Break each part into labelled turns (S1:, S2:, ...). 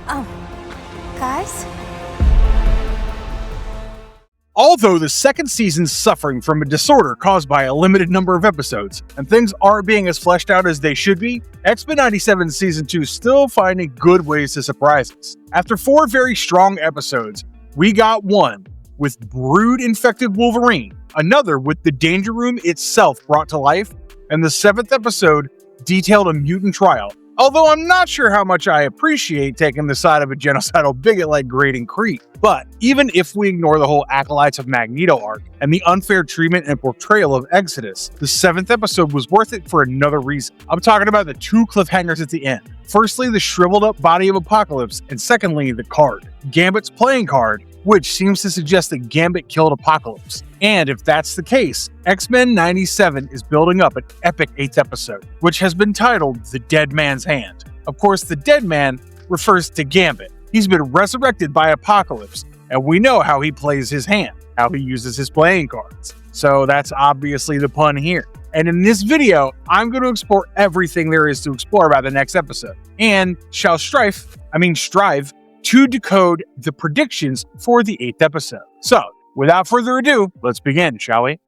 S1: Guys?
S2: Although the second season's suffering from a disorder caused by a limited number of episodes, and things aren't being as fleshed out as they should be, X-Men 97 Season 2 is still finding good ways to surprise us. After 4 very strong episodes, we got one with Brood-infected Wolverine, another with the Danger Room itself brought to life, and the 7th episode detailed a mutant trial. Although I'm not sure how much I appreciate taking the side of a genocidal bigot like Graydon Creed. But even if we ignore the whole Acolytes of Magneto arc and the unfair treatment and portrayal of Exodus, the 7th episode was worth it for another reason. I'm talking about the 2 cliffhangers at the end. Firstly, the shriveled up body of Apocalypse, and secondly, the card. Gambit's playing card, which seems to suggest that Gambit killed Apocalypse. And if that's the case, X-Men 97 is building up an epic 8th episode, which has been titled The Dead Man's Hand. Of course, the Dead Man refers to Gambit. He's been resurrected by Apocalypse, and we know how he plays his hand, how he uses his playing cards. So that's obviously the pun here. And in this video, I'm going to explore everything there is to explore about the next episode, and shall strive to decode the predictions for the 8th episode. So, without further ado, let's begin, shall we?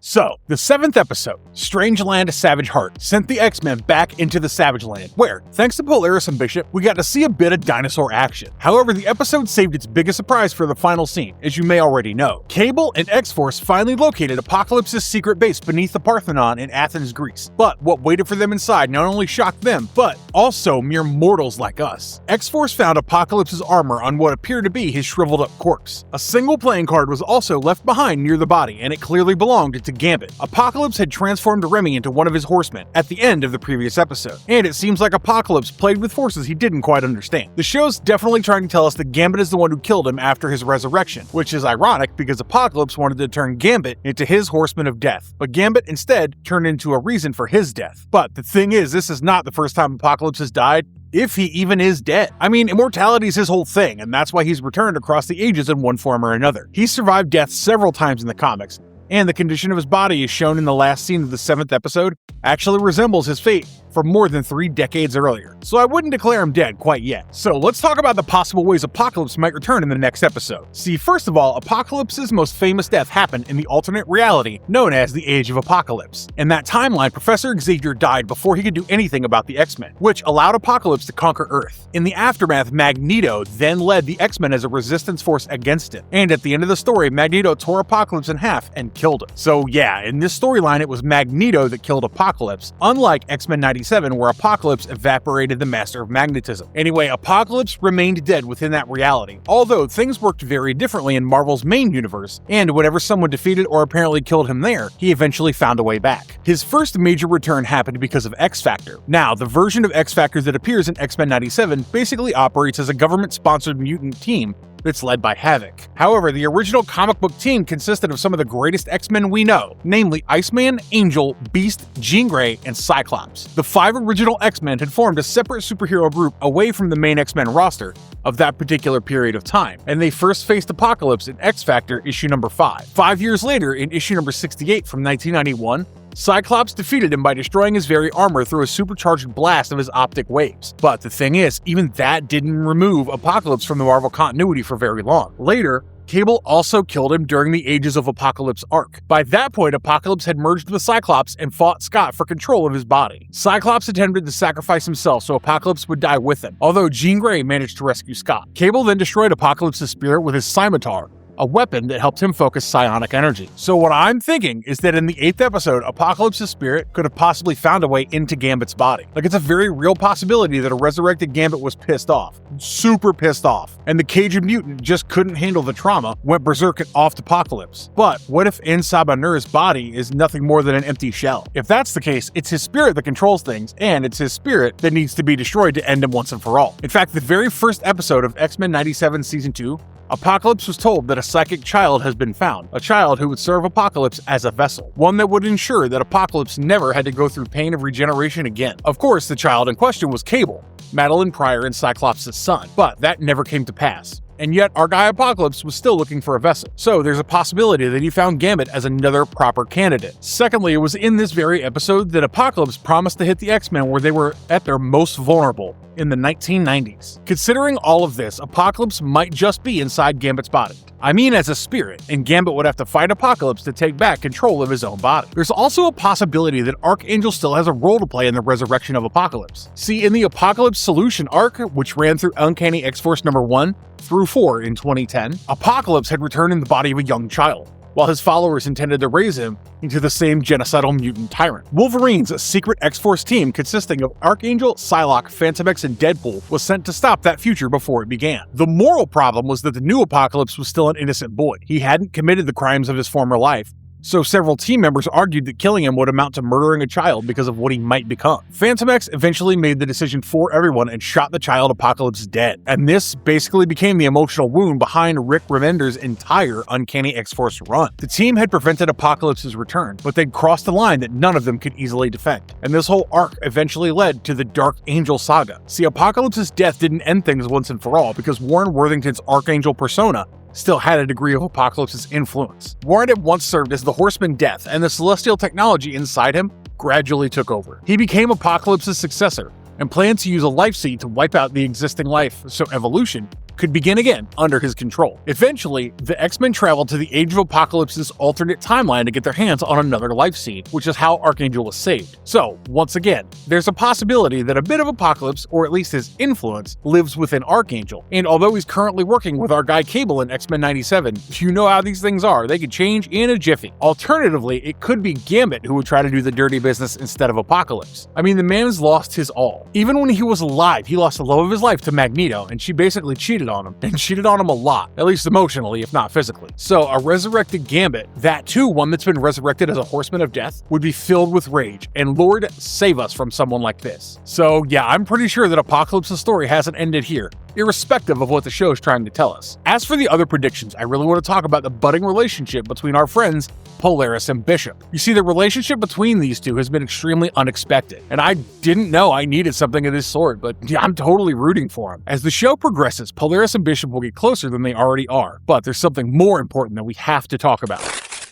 S2: So, the 7th episode, Strange Land Savage Heart, sent the X-Men back into the Savage Land, where, thanks to Polaris and Bishop, we got to see a bit of dinosaur action. However, the episode saved its biggest surprise for the final scene, as you may already know. Cable and X-Force finally located Apocalypse's secret base beneath the Parthenon in Athens, Greece. But what waited for them inside not only shocked them, but also mere mortals like us. X-Force found Apocalypse's armor on what appeared to be his shriveled up corpse. A single playing card was also left behind near the body, and it clearly belonged to Gambit. Apocalypse had transformed Remy into one of his horsemen at the end of the previous episode, and it seems like Apocalypse played with forces he didn't quite understand. The show's definitely trying to tell us that Gambit is the one who killed him after his resurrection, which is ironic because Apocalypse wanted to turn Gambit into his horseman of death, but Gambit instead turned into a reason for his death. But the thing is, this is not the first time Apocalypse has died, if he even is dead. I mean, immortality is his whole thing, and that's why he's returned across the ages in one form or another. He's survived death several times in the comics, and the condition of his body, as shown in the last scene of the 7th episode, actually resembles his fate from more than 3 decades earlier. So I wouldn't declare him dead quite yet. So let's talk about the possible ways Apocalypse might return in the next episode. See, first of all, Apocalypse's most famous death happened in the alternate reality known as the Age of Apocalypse. In that timeline, Professor Xavier died before he could do anything about the X-Men, which allowed Apocalypse to conquer Earth. In the aftermath, Magneto then led the X-Men as a resistance force against him. And at the end of the story, Magneto tore Apocalypse in half and killed him. So yeah, in this storyline, it was Magneto that killed Apocalypse, unlike X-Men 97, where Apocalypse evaporated the Master of Magnetism. Anyway, Apocalypse remained dead within that reality, although things worked very differently in Marvel's main universe, and whenever someone defeated or apparently killed him there, he eventually found a way back. His first major return happened because of X-Factor. Now, the version of X-Factor that appears in X-Men 97 basically operates as a government-sponsored mutant team that's led by Havoc. However, the original comic book team consisted of some of the greatest X-Men we know, namely Iceman, Angel, Beast, Jean Grey, and Cyclops. The 5 original X-Men had formed a separate superhero group away from the main X-Men roster of that particular period of time, and they first faced Apocalypse in X-Factor issue number 5. 5 years later, in issue number 68 from 1991, Cyclops defeated him by destroying his very armor through a supercharged blast of his optic waves. But the thing is, even that didn't remove Apocalypse from the Marvel continuity for very long. Later, Cable also killed him during the Ages of Apocalypse arc. By that point, Apocalypse had merged with Cyclops and fought Scott for control of his body. Cyclops attempted to sacrifice himself so Apocalypse would die with him, although Jean Grey managed to rescue Scott. Cable then destroyed Apocalypse's spirit with his scimitar, a weapon that helped him focus psionic energy. So what I'm thinking is that in the 8th episode, Apocalypse's spirit could have possibly found a way into Gambit's body. Like, it's a very real possibility that a resurrected Gambit was pissed off. Super pissed off. And the Cage of Mutant just couldn't handle the trauma, went berserk and off to Apocalypse. But what if in Sabanur's body is nothing more than an empty shell? If that's the case, it's his spirit that controls things, and it's his spirit that needs to be destroyed to end him once and for all. In fact, the very first episode of X-Men 97 Season 2, Apocalypse was told that a psychic child has been found, a child who would serve Apocalypse as a vessel, one that would ensure that Apocalypse never had to go through pain of regeneration again. Of course, the child in question was Cable, Madeline Pryor and Cyclops' son, but that never came to pass. and yet our guy Apocalypse was still looking for a vessel. So there's a possibility that he found Gambit as another proper candidate. Secondly, it was in this very episode that Apocalypse promised to hit the X-Men where they were at their most vulnerable, in the 1990s. Considering all of this, Apocalypse might just be inside Gambit's body. I mean as a spirit, and Gambit would have to fight Apocalypse to take back control of his own body. There's also a possibility that Archangel still has a role to play in the resurrection of Apocalypse. See, in the Apocalypse Solution arc, which ran through Uncanny X-Force number 1 through 4 in 2010, Apocalypse had returned in the body of a young child, while his followers intended to raise him into the same genocidal mutant tyrant. Wolverine's secret X-Force team, consisting of Archangel, Psylocke, Phantom X, and Deadpool, was sent to stop that future before it began. The moral problem was that the new Apocalypse was still an innocent boy. He hadn't committed the crimes of his former life, so several team members argued that killing him would amount to murdering a child because of what he might become. Phantom X eventually made the decision for everyone and shot the child Apocalypse dead. And this basically became the emotional wound behind Rick Remender's entire Uncanny X-Force run. The team had prevented Apocalypse's return, but they'd crossed a line that none of them could easily defend. And this whole arc eventually led to the Dark Angel saga. See, Apocalypse's death didn't end things once and for all, because Warren Worthington's Archangel persona still had a degree of Apocalypse's influence. Warren had once served as the Horseman Death, and the celestial technology inside him gradually took over. He became Apocalypse's successor, and planned to use a life seed to wipe out the existing life so evolution could begin again under his control. Eventually, the X-Men traveled to the Age of Apocalypse's alternate timeline to get their hands on another life seed, which is how Archangel was saved. So, once again, there's a possibility that a bit of Apocalypse, or at least his influence, lives within Archangel. And although he's currently working with our guy Cable in X-Men 97, you know how these things are, they could change in a jiffy. Alternatively, it could be Gambit who would try to do the dirty business instead of Apocalypse. I mean, the man's lost his all. Even when he was alive, he lost the love of his life to Magneto, and she basically cheated on him, and cheated on him a lot, at least emotionally, if not physically. So a resurrected Gambit, that too one that's been resurrected as a Horseman of Death, would be filled with rage, and Lord save us from someone like this. So yeah, I'm pretty sure that Apocalypse's story hasn't ended here, irrespective of what the show is trying to tell us. As for the other predictions, I really want to talk about the budding relationship between our friends Polaris and Bishop. You see, the relationship between these two has been extremely unexpected, and I didn't know I needed something of this sort, but yeah, I'm totally rooting for him. As the show progresses, Polaris and Bishop will get closer than they already are, but there's something more important that we have to talk about.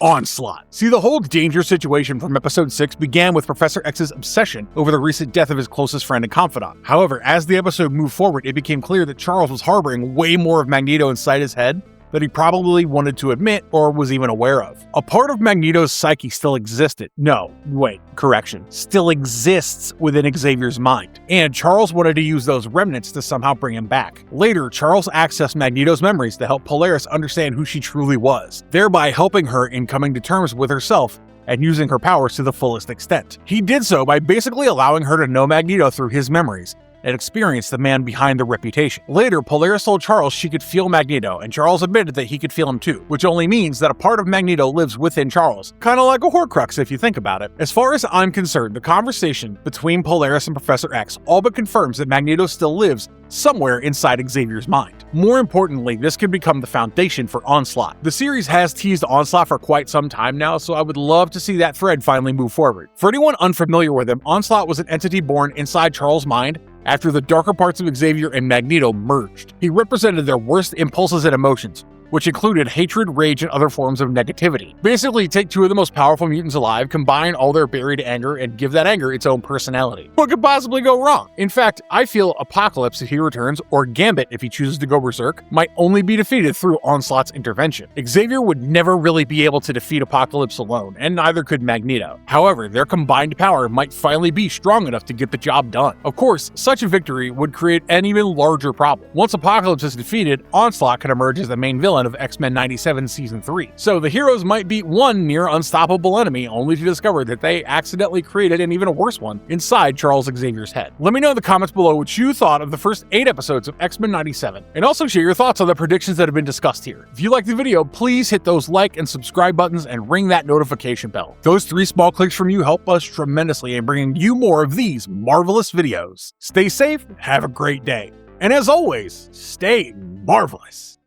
S2: Onslaught. See, the whole danger situation from episode 6 began with Professor X's obsession over the recent death of his closest friend and confidant. However, as the episode moved forward, it became clear that Charles was harboring way more of Magneto inside his head that he probably wanted to admit or was even aware of. A part of Magneto's psyche still existed. Still exists within Xavier's mind. And Charles wanted to use those remnants to somehow bring him back. Later, Charles accessed Magneto's memories to help Polaris understand who she truly was, thereby helping her in coming to terms with herself and using her powers to the fullest extent. He did so by basically allowing her to know Magneto through his memories and experience the man behind the reputation. Later, Polaris told Charles she could feel Magneto, and Charles admitted that he could feel him too, which only means that a part of Magneto lives within Charles, kind of like a Horcrux if you think about it. As far as I'm concerned, the conversation between Polaris and Professor X all but confirms that Magneto still lives somewhere inside Xavier's mind. More importantly, this could become the foundation for Onslaught. The series has teased Onslaught for quite some time now, so I would love to see that thread finally move forward. For anyone unfamiliar with him, Onslaught was an entity born inside Charles' mind after the darker parts of Xavier and Magneto merged. He represented their worst impulses and emotions, which included hatred, rage, and other forms of negativity. Basically, take two of the most powerful mutants alive, combine all their buried anger, and give that anger its own personality. What could possibly go wrong? In fact, I feel Apocalypse, if he returns, or Gambit, if he chooses to go berserk, might only be defeated through Onslaught's intervention. Xavier would never really be able to defeat Apocalypse alone, and neither could Magneto. However, their combined power might finally be strong enough to get the job done. Of course, such a victory would create an even larger problem. Once Apocalypse is defeated, Onslaught could emerge as the main villain of X-Men 97 Season 3. So the heroes might beat one near unstoppable enemy only to discover that they accidentally created an even worse one inside Charles Xavier's head. Let me know in the comments below what you thought of the first 8 episodes of X-Men 97, and also share your thoughts on the predictions that have been discussed here. If you liked the video, please hit those like and subscribe buttons and ring that notification bell. Those 3 small clicks from you help us tremendously in bringing you more of these marvelous videos. Stay safe, have a great day, and as always, stay marvelous.